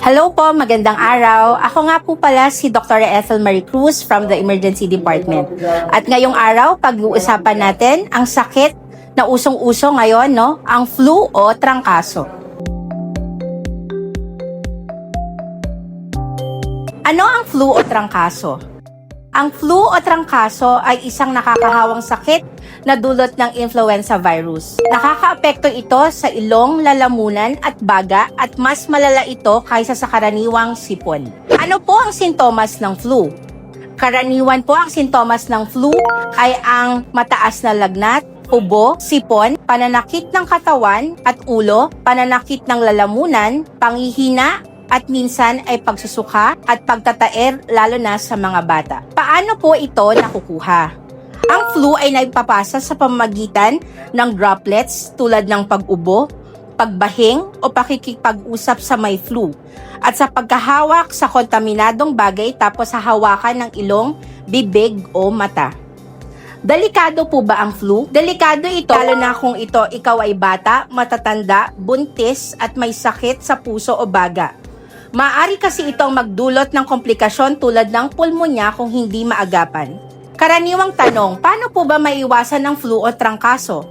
Hello po, magandang araw. Ako nga po pala si Dr. Ethel Marie Cruz from the Emergency Department. At ngayong araw, pag-uusapan natin ang sakit na usong-uso ngayon, ang flu o trangkaso. Ano ang flu o trangkaso? Ang flu o trangkaso ay isang nakakahawang sakit na dulot ng influenza virus. Nakakaapekto ito sa ilong, lalamunan at baga at mas malala ito kaysa sa karaniwang sipon. Ano po ang sintomas ng flu? Karaniwan po ang sintomas ng flu ay ang mataas na lagnat, ubo, sipon, pananakit ng katawan at ulo, pananakit ng lalamunan, panghihina, at minsan ay pagsusuka at pagtataer lalo na sa mga bata. Paano po ito nakukuha? Ang flu ay nagpapasa sa pamamagitan ng droplets tulad ng pag-ubo, pagbahing o pakikipag-usap sa may flu at sa pagkahawak sa kontaminadong bagay tapos sa hawakan ng ilong, bibig o mata. Delikado po ba ang flu? Delikado ito lalo na kung ikaw ay bata, matatanda, buntis at may sakit sa puso o baga. Maaari kasi itong magdulot ng komplikasyon tulad ng pulmonya kung hindi maagapan. Karaniwang tanong, paano po ba maiwasan ang flu o trangkaso?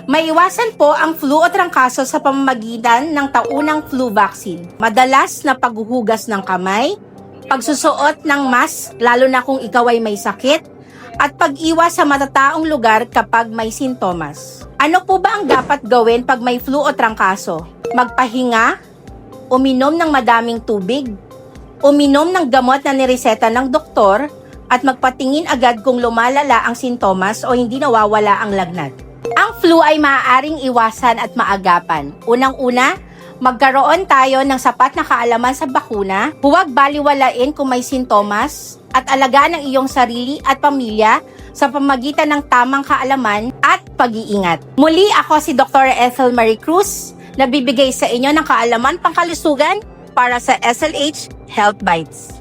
Maiwasan po ang flu o trangkaso sa pamamagitan ng taunang flu vaccine. Madalas na paghuhugas ng kamay, pagsusuot ng mask lalo na kung ikaw ay may sakit, at pag-iwas sa matataong lugar kapag may sintomas. Ano po ba ang dapat gawin pag may flu o trangkaso? Magpahinga, uminom ng madaming tubig, uminom ng gamot na nireseta ng doktor, at magpatingin agad kung lumalala ang sintomas o hindi nawawala ang lagnat. Ang flu ay maaaring iwasan at maagapan. Unang-una, magkaroon tayo ng sapat na kaalaman sa bakuna, huwag baliwalain kung may sintomas, at alagaan ang iyong sarili at pamilya sa pamamagitan ng tamang kaalaman at pag-iingat. Muli ako si Dr. Ethel Marie Cruz, na bibigay sa inyo ng kaalaman pangkalusugan para sa SLH Health Bites.